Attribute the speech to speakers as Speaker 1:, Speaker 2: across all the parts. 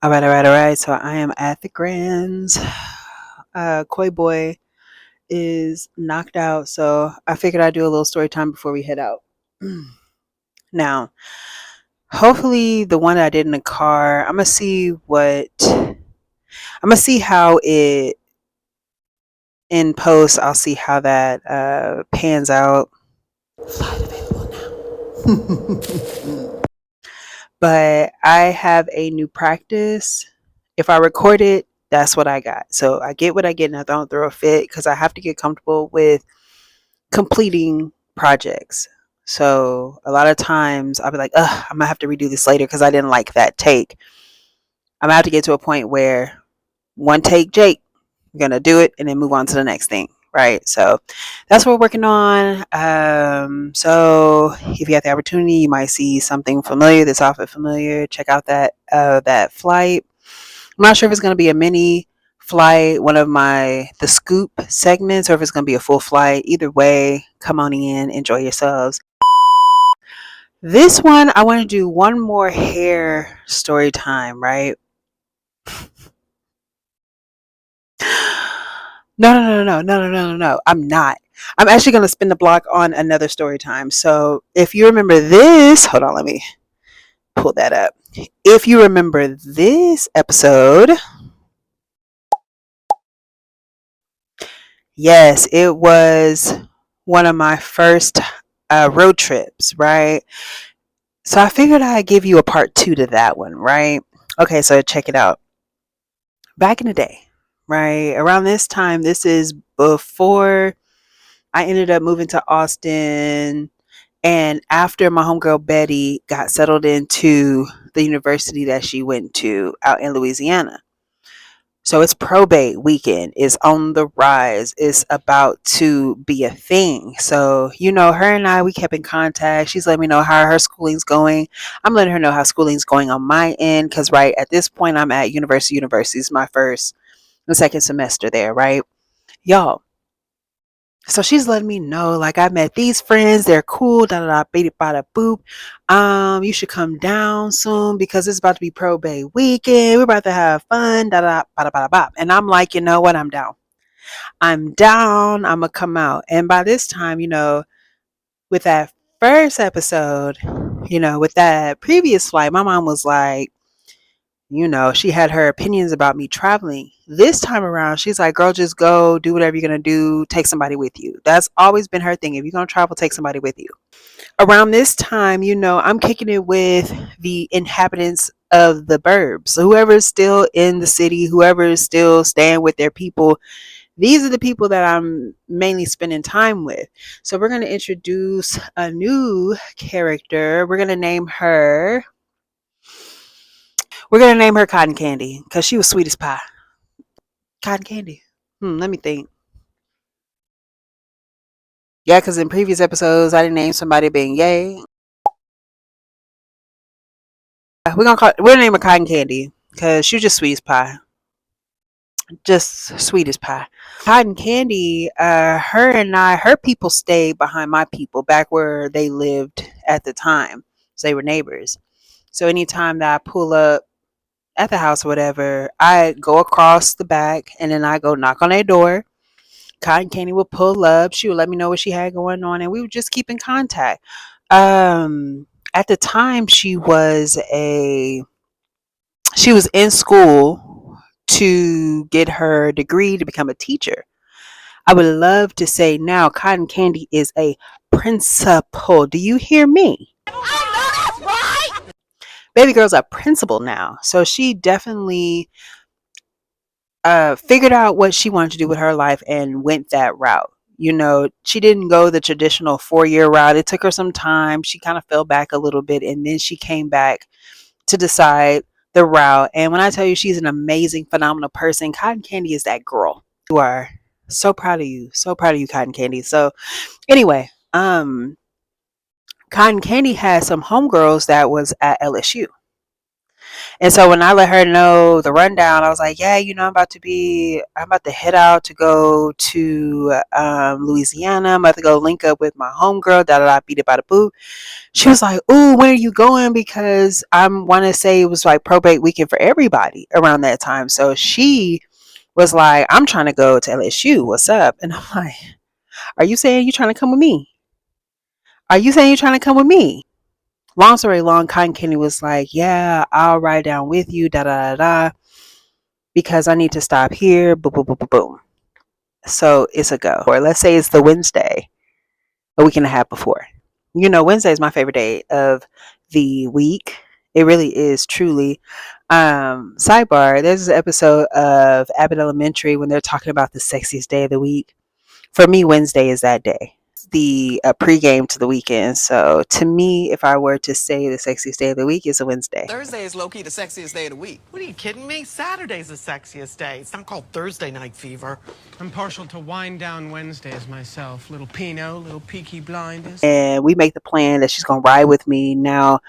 Speaker 1: All right. So I am at the Grands. Koi Boy is knocked out, so I figured I'd do a little story time before we head out. Now, hopefully, the one that I did in the car, I'm gonna see how it in post. I'll see how that pans out. Flight available now. But I have a new practice. If I record it, that's what I got. So I get what I get and I don't throw a fit because I have to get comfortable with completing projects. So a lot of times I'll be like, ugh, I'm gonna have to redo this later because I didn't like that take. I'm gonna have to get to a point where one take, Jake, I'm gonna do it and then move on to the next thing. Right. So that's what we're working on. So if you have the opportunity, you might see something familiar, this outfit familiar. Check out that flight. I'm not sure if it's gonna be a mini flight, one of the scoop segments, or if it's gonna be a full flight. Either way, come on in, enjoy yourselves. This one, I want to do one more hair story time, right? No. I'm not. I'm actually going to spin the block on another story time. So if you remember this, hold on, let me pull that up. If you remember this episode, yes, it was one of my first road trips, right? So I figured I'd give you a part two to that one, right? Okay, so check it out. Back in the day, right? Around this time, this is before I ended up moving to Austin and after my homegirl Betty got settled into the university that she went to out in Louisiana. So it's probate weekend. It's on the rise. It's about to be a thing. So, her and I, we kept in contact. She's letting me know how her schooling's going. I'm letting her know how schooling's going on my end. Because, right, at this point, I'm at University. It's my first and second semester there, right? Y'all. So she's letting me know, like, I met these friends. They're cool. Da da da, beat it, bada boop. You should come down soon because it's about to be probate weekend. We're about to have fun. Da da, bada bada bop. And I'm like, you know what? I'm down. I'm down. I'm gonna come out. And by this time, with that first episode, with that previous flight, my mom was like, she had her opinions about me traveling. This time around, she's like, girl, just go do whatever you're going to do. Take somebody with you. That's always been her thing. If you're going to travel, take somebody with you. Around this time, I'm kicking it with the inhabitants of the burbs. So whoever's still in the city, whoever is still staying with their people, these are the people that I'm mainly spending time with. So we're going to introduce a new character. We're gonna name her Cotton Candy because she was sweet as pie. Cotton Candy. Let me think. Yeah, because in previous episodes I didn't name somebody being Yay. We're gonna name her Cotton Candy because she was just sweet as pie. Just sweet as pie. Cotton Candy, her people stayed behind my people back where they lived at the time. So they were neighbors. So anytime that I pull up at the house or whatever, I go across the back and then I go knock on their door. Cotton Candy would pull up. She would let me know what she had going on, and we would just keep in contact. At the time, she was in school to get her degree to become a teacher. I would love to say now, Cotton Candy is a principal. Do you hear me? I know that's right. Baby girl's a principal now, so she definitely figured out what she wanted to do with her life and went that route. She didn't go the traditional 4-year route. It took her some time. She kind of fell back a little bit and then she came back to decide the route. And when I tell you she's an amazing, phenomenal person, Cotton Candy is that girl. You are so proud of you. So proud of you, Cotton Candy. So anyway, Cotton Candy had some homegirls that was at LSU. And so when I let her know the rundown, I was like, yeah, I'm about to head out to go to Louisiana. I'm about to go link up with my homegirl, da da da, beat it by the boo. She was like, ooh, when are you going? Because I want to say it was like probate weekend for everybody around that time. So she was like, I'm trying to go to LSU. What's up? And I'm like, are you saying you're trying to come with me? Are you saying you're trying to come with me? Long story long, Cotton Candy was like, yeah, I'll ride down with you, da da da da, because I need to stop here, boom, boom, boom, boom, boom. So it's a go. Or let's say it's the Wednesday, a week and a half before. Wednesday is my favorite day of the week. It really is, truly. Sidebar, there's an episode of Abbott Elementary when they're talking about the sexiest day of the week. For me, Wednesday is that day. The pregame to the weekend. So to me, if I were to say the sexiest day of the week, is a Wednesday.
Speaker 2: Thursday is low-key the sexiest day of the week.
Speaker 3: What are you kidding me? Saturday's the sexiest day. It's not called Thursday Night Fever.
Speaker 4: I'm partial to wind down Wednesdays myself. Little Pinot, little Peaky Blinders.
Speaker 1: And we make the plan that she's gonna ride with me. Now,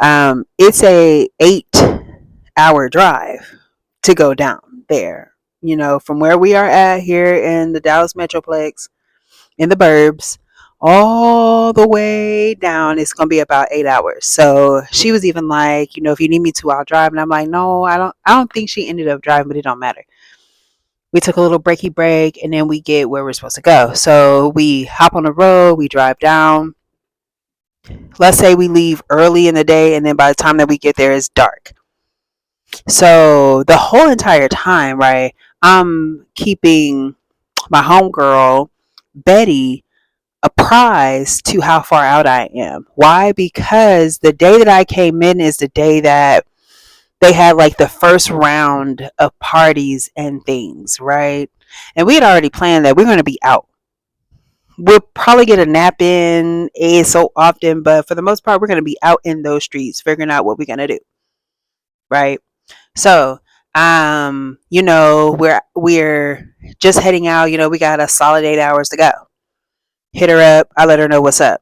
Speaker 1: it's a 8-hour drive to go down there. From where we are at here in the Dallas Metroplex, in the burbs, all the way down, it's gonna be about 8 hours. So she was even like, if you need me to, I'll drive. And I'm like, no, I don't think she ended up driving, but it don't matter. We took a little breaky break and then we get where we're supposed to go. So we hop on the road, we drive down. Let's say we leave early in the day, and then by the time that we get there, it's dark. So the whole entire time, right, I'm keeping my homegirl, Betty, apprised to how far out I am. Why? Because the day that I came in is the day that they had like the first round of parties and things, right? And we had already planned that we're going to be out. We'll probably get a nap in so often, but for the most part, we're going to be out in those streets figuring out what we're going to do, right? So, we're just heading out. We got a solid 8 hours to go. Hit her up. I let her know what's up.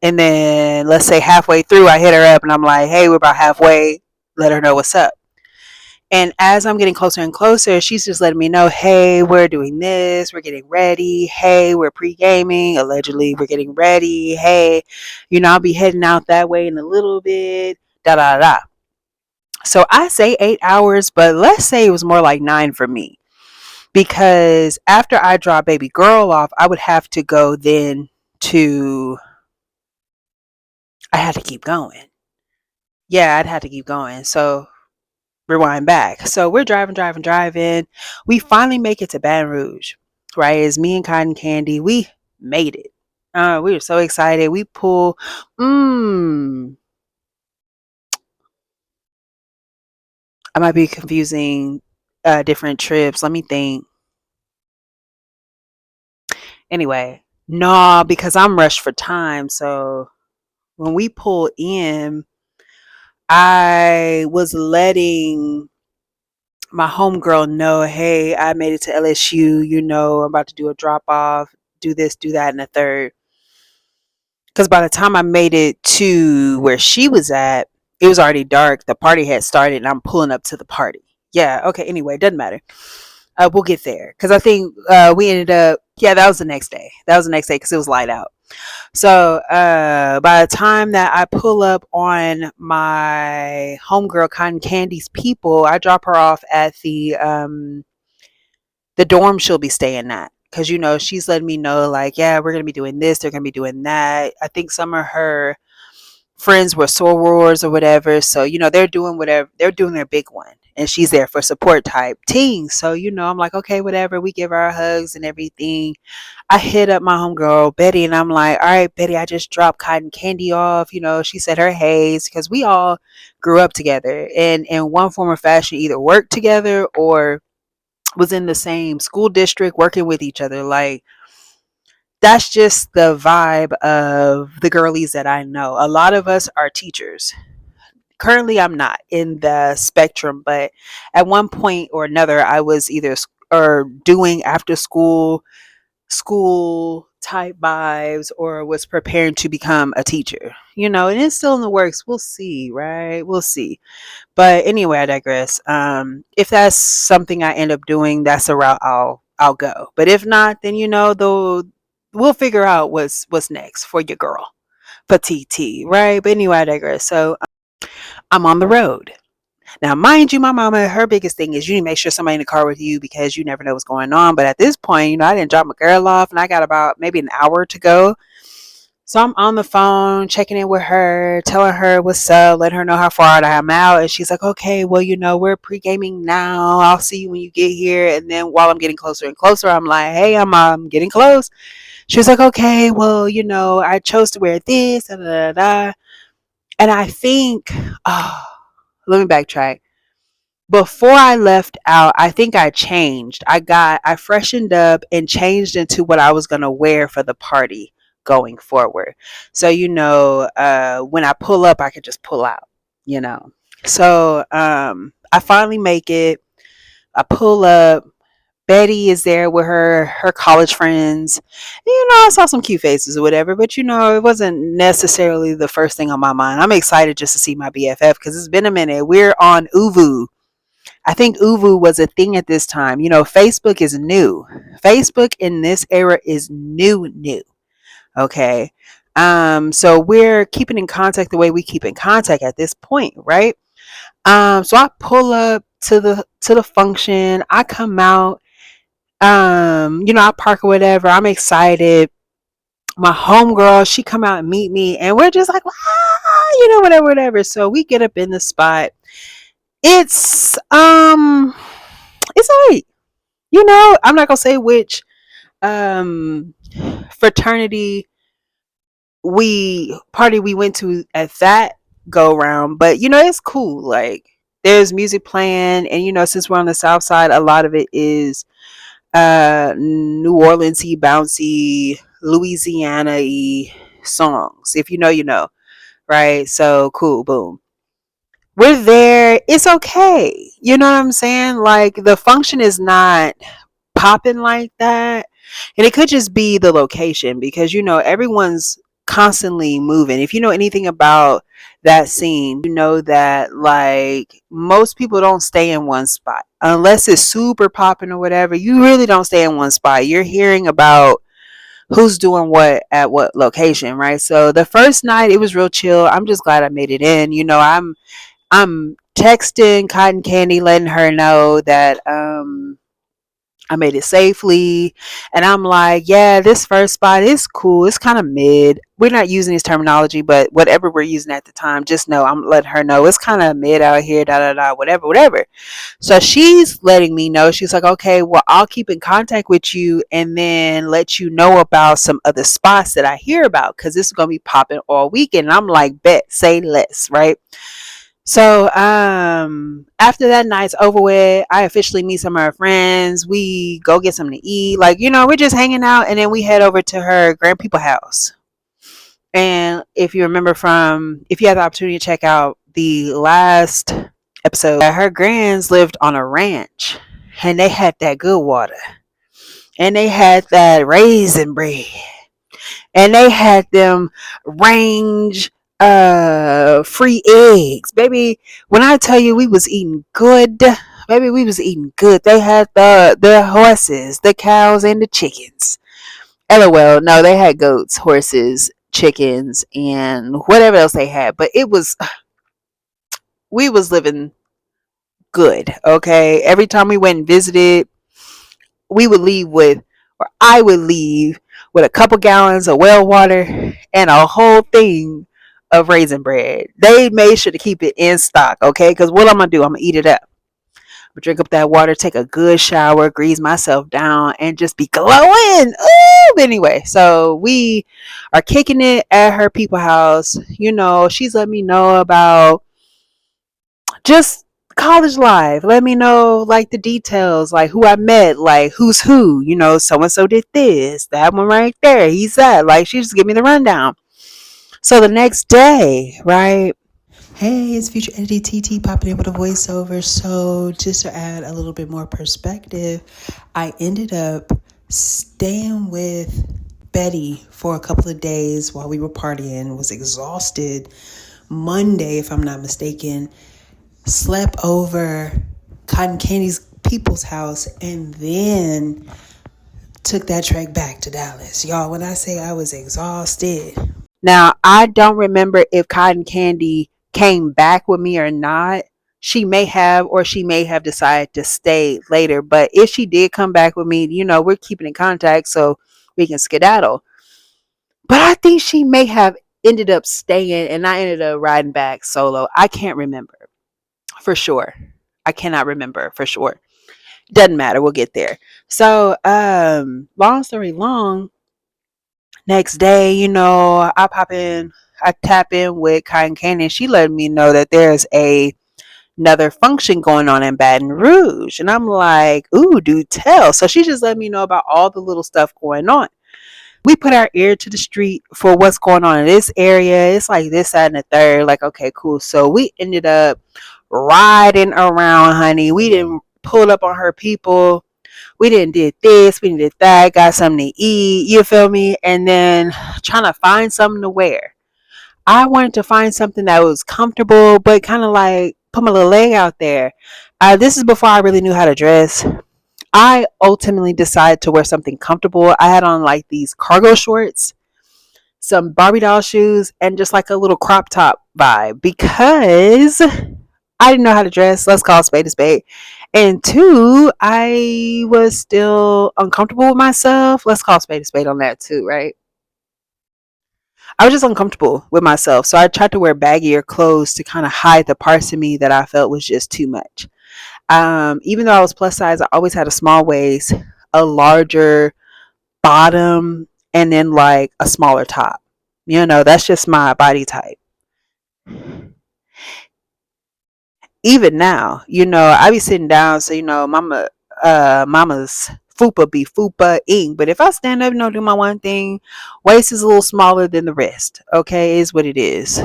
Speaker 1: And then let's say halfway through, I hit her up and I'm like, hey, we're about halfway. Let her know what's up. And as I'm getting closer and closer, she's just letting me know, hey, we're doing this. We're getting ready. Hey, we're pre-gaming. Allegedly, we're getting ready. Hey, I'll be heading out that way in a little bit. Da da da. So I say 8 hours, but let's say it was more like 9 for me. Because after I drop baby girl off, I would have to go then to... I had to keep going. Yeah, I'd have to keep going. So rewind back. So we're driving. We finally make it to Baton Rouge, right? It's me and Cotton Candy. We made it. We were so excited. We pull. I might be confusing different trips. Let me think. Anyway, no, because I'm rushed for time. So when we pull in, I was letting my homegirl know, hey, I made it to LSU. I'm about to do a drop off, do this, do that, and a third. Because by the time I made it to where she was at, it was already dark. The party had started, and I'm pulling up to the party. Yeah, okay, anyway, doesn't matter. We'll get there. Because I think we ended up, yeah, that was the next day. That was the next day because it was light out. So by the time that I pull up on my homegirl Cotton Candy's people, I drop her off at the dorm she'll be staying at. Because, she's letting me know, like, yeah, we're going to be doing this. They're going to be doing that. I think some of her friends were sorors or whatever. So, they're doing whatever. They're doing their big one. And she's there for support type team. So, I'm like, okay, whatever. We give her our hugs and everything. I hit up my homegirl, Betty, and I'm like, all right, Betty, I just dropped Cotton Candy off. She said her haze because we all grew up together and in one form or fashion either worked together or was in the same school district working with each other. Like, that's just the vibe of the girlies that I know. A lot of us are teachers. Currently, I'm not in the spectrum, but at one point or another, I was either or doing after school school type vibes or was preparing to become a teacher, and it's still in the works. We'll see, right? We'll see. But anyway, I digress. If that's something I end up doing, that's a route I'll go. But if not, then though we'll figure out what's next for your girl, petite T, right? But anyway, I digress. So I'm on the road. Now, mind you, my mama, her biggest thing is you need to make sure somebody in the car with you because you never know what's going on. But at this point, I didn't drop my girl off and I got about maybe an hour to go. So I'm on the phone, checking in with her, telling her what's up, letting her know how far I'm out. And she's like, okay, well, we're pre-gaming now. I'll see you when you get here. And then while I'm getting closer and closer, I'm like, hey, I'm getting close. She was like, okay, well, I chose to wear this, da, da, da, da. And I think, let me backtrack. Before I left out, I think I changed. I freshened up and changed into what I was going to wear for the party going forward. So, when I pull up, I could just pull out, So, I finally make it. I pull up. Betty is there with her college friends. I saw some cute faces or whatever, but it wasn't necessarily the first thing on my mind. I'm excited just to see my BFF because it's been a minute. We're on Uvu. I think Uvu was a thing at this time. Facebook is new. Facebook in this era is new. Okay. So we're keeping in contact the way we keep in contact at this point, right? So I pull up to the function. I come out. I park or whatever. I'm excited. My homegirl, she come out and meet me, and we're just like, whatever. So we get up in the spot. It's alright. I'm not gonna say which fraternity we went to at that go round, but it's cool. Like there's music playing, and since we're on the south side, a lot of it is New Orleans-y, bouncy, Louisiana-y songs. If you know, right? So cool, boom. We're there. It's okay. You know what I'm saying? Like the function is not popping like that. And it could just be the location because everyone's constantly moving. If you know anything about that scene, you know that like most people don't stay in one spot unless it's super popping or whatever. You really don't stay in one spot. You're hearing about who's doing what at what location, right? So the first night it was real chill. I'm just glad I made it in. I'm texting Cotton Candy, letting her know that I made it safely. And I'm like, yeah, this first spot is cool. It's kind of mid. We're not using this terminology, but whatever we're using at the time, just know I'm letting her know it's kind of mid out here, da da da, whatever. So she's letting me know. She's like, okay, well, I'll keep in contact with you and then let you know about some other spots that I hear about because this is going to be popping all weekend. And I'm like, bet, say less, right? So after that night's over with, I officially meet some of her friends. We go get something to eat. Like, we're just hanging out and then we head over to her grandpeople house. And if you had the opportunity to check out the last episode, her grands lived on a ranch and they had that good water. And they had that raisin bread. And they had them range free eggs, baby. When I tell you we was eating good, baby, we was eating good. They had the horses, the cows, and the chickens. LOL, no, they had goats, horses, chickens, and whatever else they had. But we was living good. Okay, every time we went and visited, I would leave with a couple gallons of well water and a whole thing of raisin bread. They made sure to keep it in stock, okay? Because what I'm going to do, I'm going to eat it up. I'm going to drink up that water, take a good shower, grease myself down, and just be glowing. Ooh! Anyway, so we are kicking it at her people house. She's let me know about just college life. Let me know like the details, like who I met, like who's who, so and so did this, that one right there, he's that. Like she just give me the rundown. So the next day, right? Hey, it's Future Editor TT popping in with a voiceover. So just to add a little bit more perspective, I ended up staying with Betty for a couple of days while we were partying, was exhausted. Monday, if I'm not mistaken, slept over Cotton Candy's people's house, and then took that trek back to Dallas. Y'all, when I say I was exhausted. Now, I don't remember if Cotton Candy came back with me or not. She may have, or she may have decided to stay later. But if she did come back with me, we're keeping in contact so we can skedaddle. But I think she may have ended up staying and I ended up riding back solo. I can't remember for sure. I cannot remember for sure. Doesn't matter. We'll get there. So, long story long, next day, I tap in with Cotton Candy, and she let me know that there's another function going on in Baton Rouge. And I'm like, ooh, do tell. So she just let me know about all the little stuff going on. We put our ear to the street for what's going on in this area. It's like this, that, and the third. Like, okay, cool. So we ended up riding around, honey. We didn't pull up on her people. We didn't did this, we did that, got something to eat, you feel me? And then trying to find something to wear. I wanted to find something that was comfortable, but kind of like put my little leg out there. This is before I really knew how to dress. I ultimately decided to wear something comfortable. I had on like these cargo shorts, some Barbie doll shoes, and just like a little crop top vibe because I didn't know how to dress. Let's call a spade a spade. And two, I was still uncomfortable with myself. Let's call a spade on that too, right? I was just uncomfortable with myself. So I tried to wear baggier clothes to kind of hide the parts of me that I felt was just too much. Even though I was plus size, I always had a small waist, a larger bottom, and then like a smaller top. That's just my body type. Even now, I be sitting down, so mama's fupa be fupa ing. But if I stand up and do my one thing, waist is a little smaller than the rest. Okay, is what it is.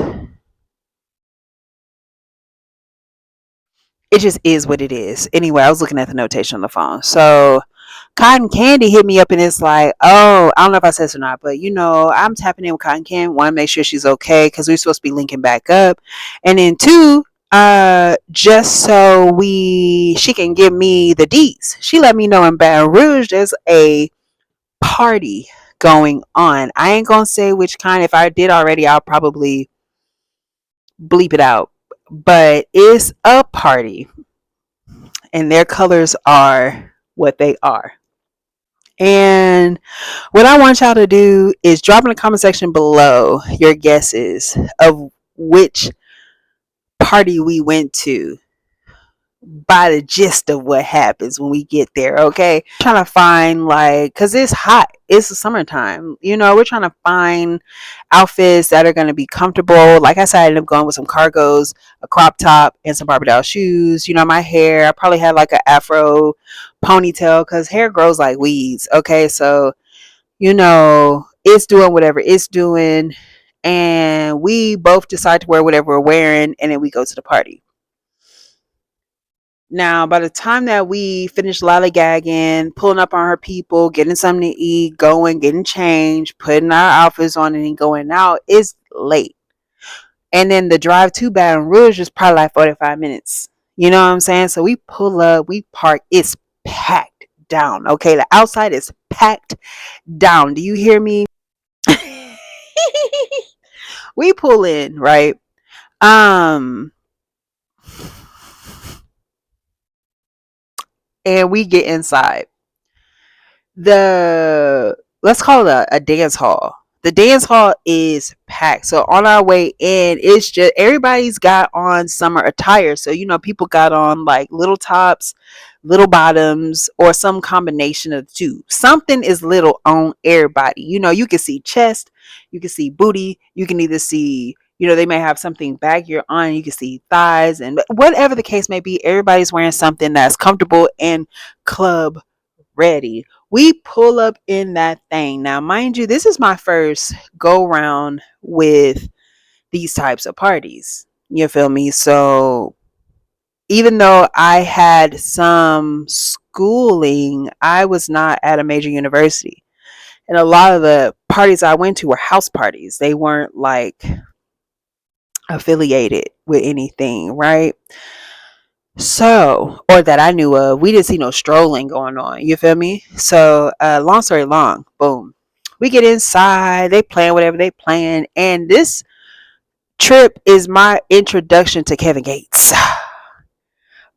Speaker 1: It just is what it is. Anyway, I was looking at the notation on the phone. So Cotton Candy hit me up and it's like, oh, I don't know if I said this or not, but I'm tapping in with Cotton Candy. One, make sure she's okay because we're supposed to be linking back up. And then two, just so she can give me the deets. She let me know in Baton Rouge there's a party going on. I ain't gonna say which kind. If I did already, I'll probably bleep it out. But it's a party and their colors are what they are. And what I want y'all to do is drop in the comment section below your guesses of which party we went to by the gist of what happens when we get there, okay? Trying to find because it's hot, it's the summertime, we're trying to find outfits that are going to be comfortable. Like I said, I ended up going with some cargos, a crop top, and some Barbie doll shoes. My hair, I probably had like an afro ponytail because hair grows like weeds, okay? So it's doing whatever it's doing, and we both decide to wear whatever we're wearing, and then we go to the party. Now, by the time that we finish lollygagging, pulling up on her people, getting something to eat, going, getting changed, putting our outfits on, and then going out, it's late. And then the drive to Baton Rouge is probably like 45 minutes. You know what I'm saying? So we pull up, we park, it's packed down. Okay, the outside is packed down. Do you hear me? We pull in, right? And we get inside. Let's call it a dance hall. The dance hall is packed. So on our way in, it's just everybody's got on summer attire. So people got on like little tops, little bottoms, or some combination of the two. Something is little on everybody. You can see chest, you can see booty, you can either see they may have something baggier on, you can see thighs, and whatever the case may be, everybody's wearing something that's comfortable and club ready. We pull up in that thing. Now, mind you, this is my first go round with these types of parties. You feel me? So even though I had some schooling, I was not at a major university. And a lot of the parties I went to were house parties. They weren't like affiliated with anything, right? So, or that I knew of, we didn't see no strolling going on. You feel me? So, long story long, boom. We get inside, they playing whatever they playing, and this trip is my introduction to Kevin Gates.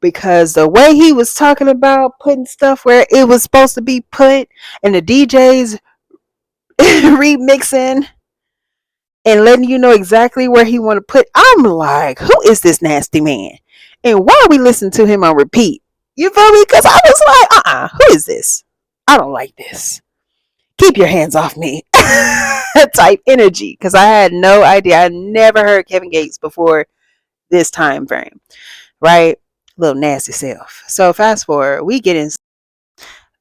Speaker 1: Because the way he was talking about putting stuff where it was supposed to be put, and the DJs remixing and letting you know exactly where he want to put, I'm like, who is this nasty man? And why are we listening to him on repeat? You feel me? Because I was like, who is this? I don't like this. Keep your hands off me. Type energy. Because I had no idea. I never heard Kevin Gates before this time frame. Right? Little nasty self. So fast forward, we get in.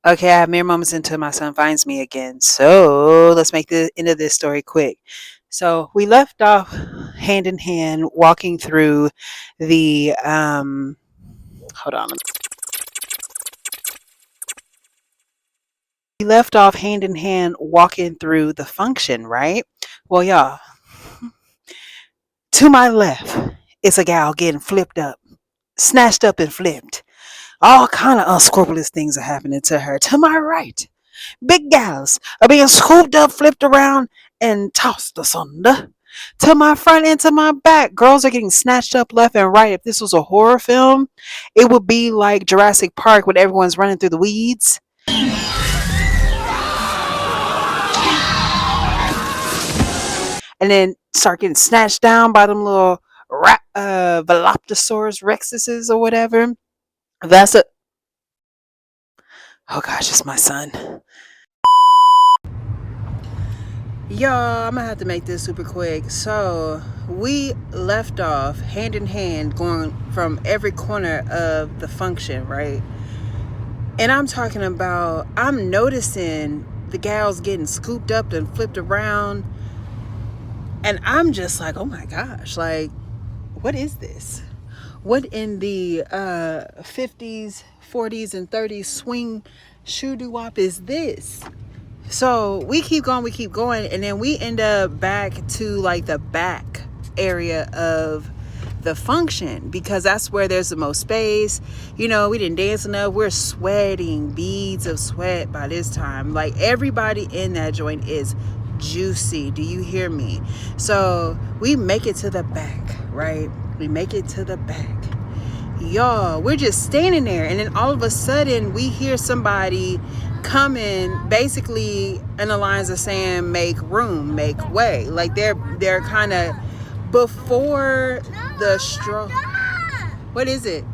Speaker 1: Okay, I have mere moments until my son finds me again. So let's make the end of this story quick. So we left off hand in hand, walking through the hold on. We left off hand in hand walking through the function, right? Well, y'all, to my left, it's a gal getting flipped up, snatched up and flipped. All kind of unscrupulous things are happening to her. To my right, big gals are being scooped up, flipped around, and tossed asunder. To my front and to my back, girls are getting snatched up left and right. If this was a horror film, it would be like Jurassic Park when everyone's running through the weeds. And then start getting snatched down by them little Velociraptor rexuses or whatever. That's a. Oh gosh, it's my son. Y'all, I'm gonna have to make this super quick. So we left off hand in hand, going from every corner of the function, right? And I'm talking about, I'm noticing the gals getting scooped up and flipped around, and I'm just like, oh my gosh, like, what is this? What in the 50s, 40s, and 30s swing shoe doo-wop is this? So we keep going, and then we end up back to like the back area of the function, because that's where there's the most space. You know, we didn't dance enough. We're sweating beads of sweat by this time. Like, everybody in that joint is juicy. Do you hear me? So we make it to the back, right? We make it to the back. Y'all, we're just standing there, and then all of a sudden we hear somebody coming, basically in the lines of saying, make room, make way. Like they're kind of before the stroke. What is it?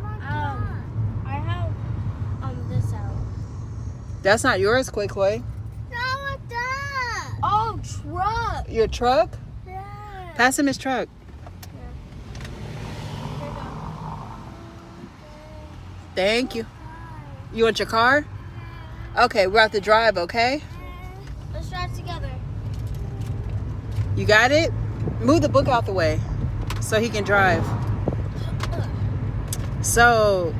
Speaker 5: I have this out.
Speaker 1: That's not yours, Koi Koi.
Speaker 5: No, it's that. Oh, truck.
Speaker 1: Your truck?
Speaker 5: Yeah.
Speaker 1: Pass him his truck. Thank you. You want your car? Okay, we're out to drive, okay?
Speaker 5: Let's drive together.
Speaker 1: You got it? Move the book out the way so he can drive. So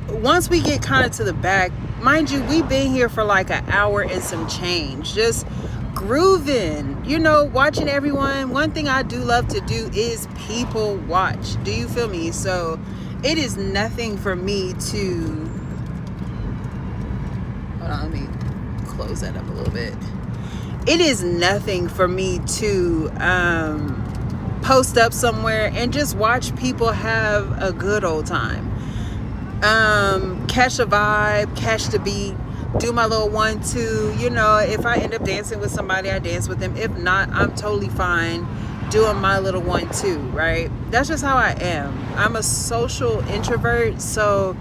Speaker 1: once we get kind of to the back, mind you, we've been here for like an hour and some change, just grooving, you know, watching everyone. One thing I do love to do is people watch. Do you feel me? So it is nothing for me to, hold on, let me close that up a little bit. It is nothing for me to post up somewhere and just watch people have a good old time. Catch a vibe, catch the beat, do my little 1-2. You know, if I end up dancing with somebody, I dance with them. If not, I'm totally fine doing my little 1-2, right? That's just how I am. I'm a social introvert, so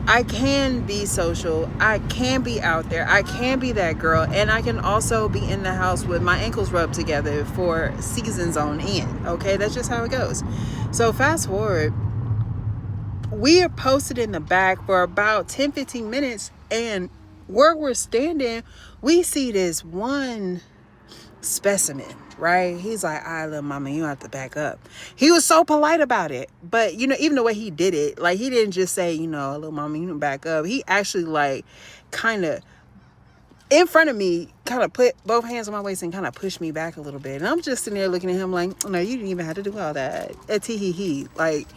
Speaker 1: I can be social, I can be out there, I can be that girl, and I can also be in the house with my ankles rubbed together for seasons on end. Okay, that's just how it goes. So fast forward, we are posted in the back for about 10-15 minutes, and where we're standing, we see this one specimen, right? He's like, all right, little mama, you have to back up. He was so polite about it. But, you know, even the way he did it, like, he didn't just say, you know, little mama, you can back up. He actually, like, kind of, in front of me, kind of put both hands on my waist and kind of pushed me back a little bit. And I'm just sitting there looking at him like, no, you didn't even have to do all that. Tee-hee-hee. Like,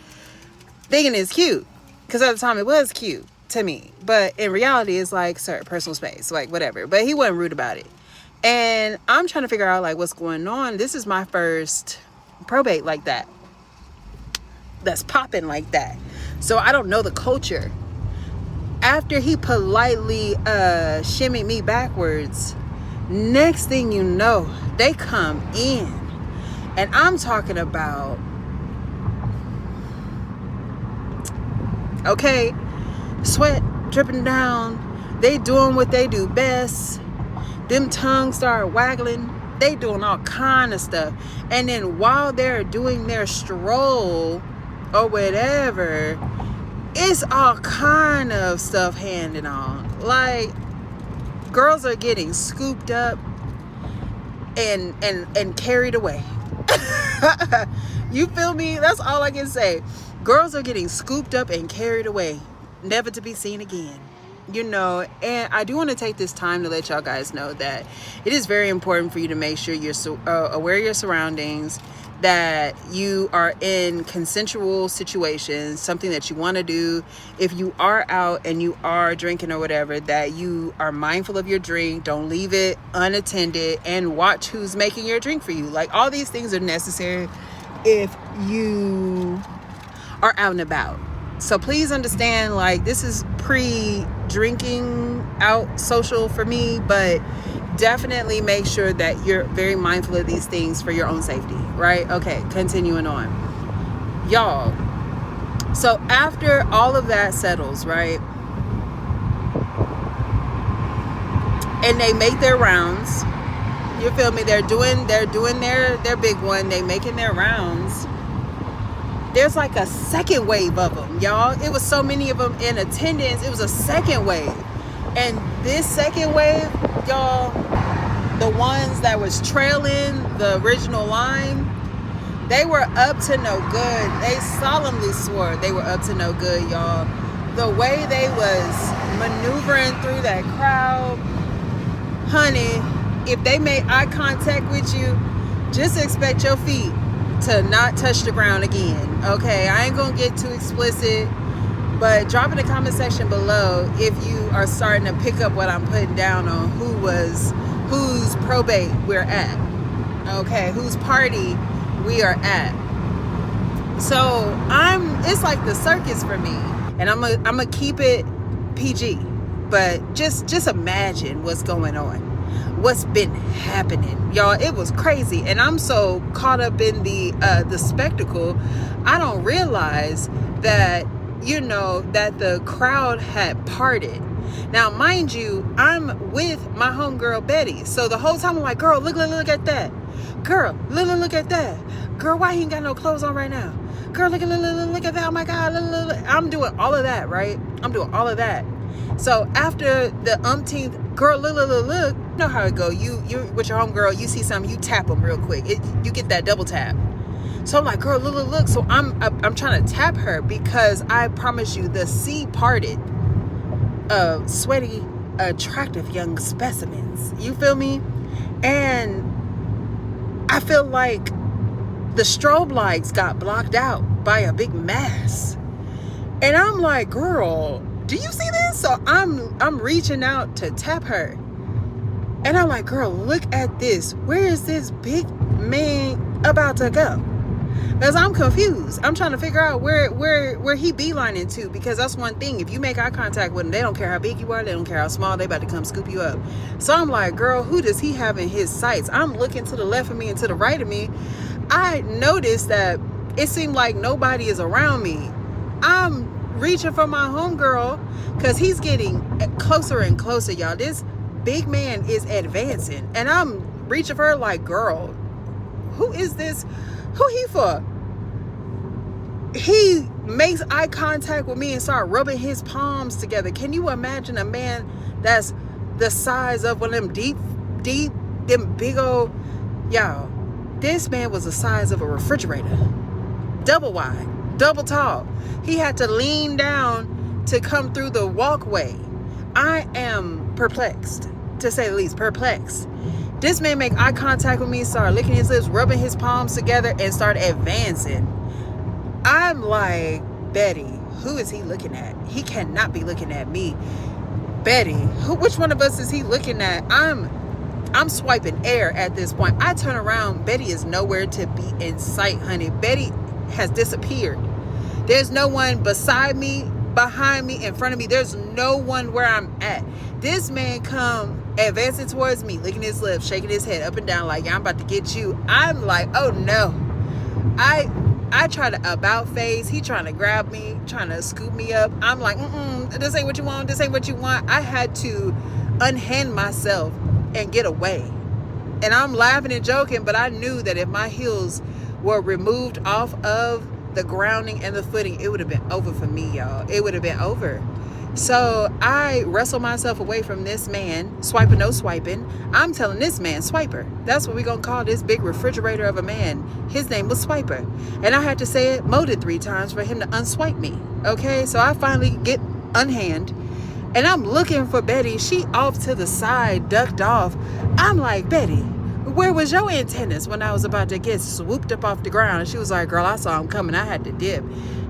Speaker 1: thinking it's cute. Because at the time, it was cute to me. But in reality, it's like, sir, personal space. Like, whatever. But he wasn't rude about it. And I'm trying to figure out, like, what's going on. This is my first probate like that. That's popping like that. So I don't know the culture. After he politely shimmied me backwards, next thing you know, they come in. And I'm talking about, okay, sweat dripping down. They doing what they do best. Them tongues start waggling. They doing all kind of stuff. And then while they're doing their stroll or whatever, it's all kind of stuff handing on. Like, girls are getting scooped up and carried away. You feel me? That's all I can say. Girls are getting scooped up and carried away, never to be seen again. You know, and I do want to take this time to let y'all guys know that it is very important for you to make sure you're aware of your surroundings, that you are in consensual situations, something that you want to do. If you are out and you are drinking or whatever, that you are mindful of your drink, don't leave it unattended, and watch who's making your drink for you. Like, all these things are necessary if you are out and about. So please understand, like, this is pre-drinking out social for me, but definitely make sure that you're very mindful of these things for your own safety, right? Okay, continuing on. Y'all, so after all of that settles, right? And they make their rounds. You feel me? They're doing their big one. They making their rounds. There's like a second wave of them, y'all. It was so many of them in attendance. It was a second wave. And this second wave, y'all, the ones that was trailing the original line, they were up to no good. They solemnly swore they were up to no good, y'all. The way they was maneuvering through that crowd, honey, if they made eye contact with you, just expect your feet to not touch the ground again. Okay, I ain't gonna get too explicit, but drop in the comment section below if you are starting to pick up what I'm putting down on whose probate we're at. Okay, whose party we are at. So it's like the circus for me, and I'm gonna keep it PG, but just imagine what's going on, what's been happening, y'all. It was crazy, and I'm so caught up in the spectacle, I don't realize that, you know, that the crowd had parted. Now, mind you, I'm with my homegirl Betty, so the whole time I'm like, girl, look at that. Girl, look at that. Girl, why he ain't got no clothes on right now? Girl, look at that. Oh my God, look. I'm doing all of that, right? I'm doing all of that. So after the umpteenth, girl, look, you know how it go. You with your homegirl, you see something, you tap them real quick. You get that double tap. So I'm like, girl, look. So I'm trying to tap her because I promise you, the sea parted of sweaty, attractive young specimens. You feel me? And I feel like the strobe lights got blocked out by a big mass. And I'm like, girl, do you see this? So I'm reaching out to tap her. And I'm like, girl, look at this. Where is this big man about to go? Because I'm confused. I'm trying to figure out where he beelining to, because that's one thing. If you make eye contact with him, they don't care how big you are, they don't care how small, they about to come scoop you up. So I'm like, girl, who does he have in his sights? I'm looking to the left of me and to the right of me. I noticed that it seemed like nobody is around me. I'm reaching for my homegirl because he's getting closer and closer, y'all. This big man is advancing, and I'm reaching for her like, girl, who is this? Who he for? He makes eye contact with me and start rubbing his palms together. Can you imagine a man that's the size of one of them deep, them big old Y'all, this man was the size of a refrigerator. Double wide, double tall. He had to lean down to come through the walkway. I am perplexed, to say the least, perplexed. This man make eye contact with me, start licking his lips, rubbing his palms together, and start advancing. I'm like, Betty, who is he looking at? He cannot be looking at me. Betty, which one of us is he looking at? I'm swiping air at this point. I turn around. Betty is nowhere to be in sight, honey. Betty has disappeared. There's no one beside me, behind me, in front of me. There's no one where I'm at. This man come advancing towards me, licking his lips, shaking his head up and down like, yeah, I'm about to get you. I'm like, oh no. I try to about face. He trying to grab me, trying to scoop me up. I'm like, this ain't what you want. This ain't what you want. I had to unhand myself and get away. And I'm laughing and joking, but I knew that if my heels were removed off of the grounding and the footing, it would have been over for me, y'all. It would have been over. So I wrestled myself away from this man, swiping, no swiping. I'm telling this man, Swiper. That's what we're going to call this big refrigerator of a man. His name was Swiper. And I had to say it molded 3 times for him to unswipe me. Okay, so I finally get unhand. And I'm looking for Betty. She off to the side, ducked off. I'm like, Betty, where was your antennas when I was about to get swooped up off the ground? And she was like, girl, I saw him coming. I had to dip.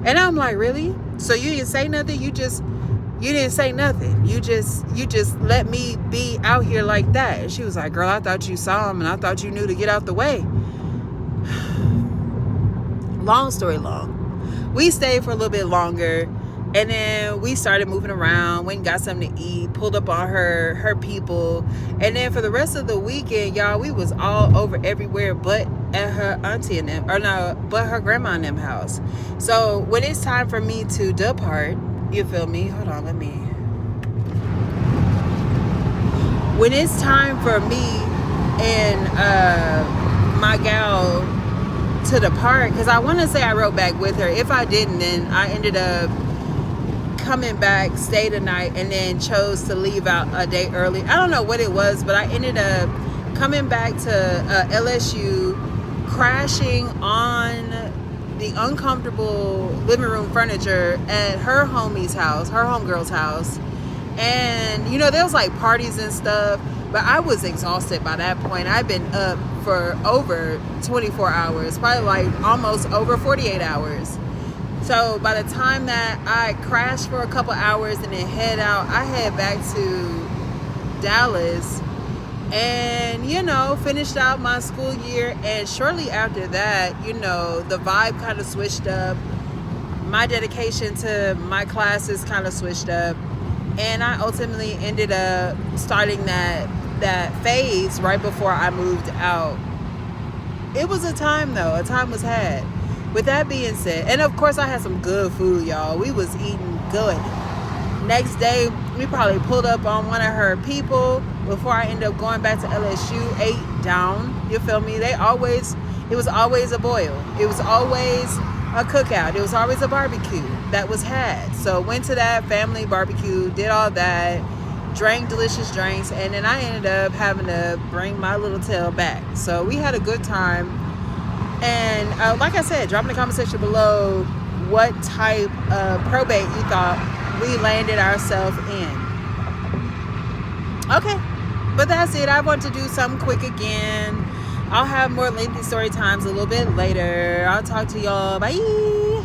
Speaker 1: And I'm like, really? So you didn't say nothing? You didn't say nothing. You just let me be out here like that. And she was like, girl, I thought you saw him and I thought you knew to get out the way. Long story long. We stayed for a little bit longer. And then we started moving around, went and got something to eat, pulled up on her people. And then for the rest of the weekend, y'all, we was all over everywhere but at her auntie and them, or no, but her grandma and them house. So when it's time for me to depart, you feel me? Hold on, when it's time for me and my gal to depart, because I want to say I rode back with her. If I didn't, then I ended up coming back, stayed the night, and then chose to leave out a day early. I don't know what it was, but I ended up coming back to LSU, crashing on the uncomfortable living room furniture at her homie's house, her homegirl's house. And you know, there was like parties and stuff, but I was exhausted by that point. I'd been up for over 24 hours, probably like almost over 48 hours. So by the time that I crashed for a couple hours and then head out, I head back to Dallas and, you know, finished out my school year. And shortly after that, you know, the vibe kind of switched up. My dedication to my classes kind of switched up. And I ultimately ended up starting that phase right before I moved out. It was a time though. A time was had. With that being said, and of course I had some good food, y'all. We was eating good. Next day, we probably pulled up on one of her people before I ended up going back to LSU, ate down. You feel me? It was always a boil. It was always a cookout. It was always a barbecue that was had. So went to that family barbecue, did all that, drank delicious drinks, and then I ended up having to bring my little tail back. So we had a good time. And like I said, drop in the comment section below what type of probate you thought we landed ourselves in. Okay, but that's it. I want to do something quick again. I'll have more lengthy story times a little bit later. I'll talk to y'all. Bye.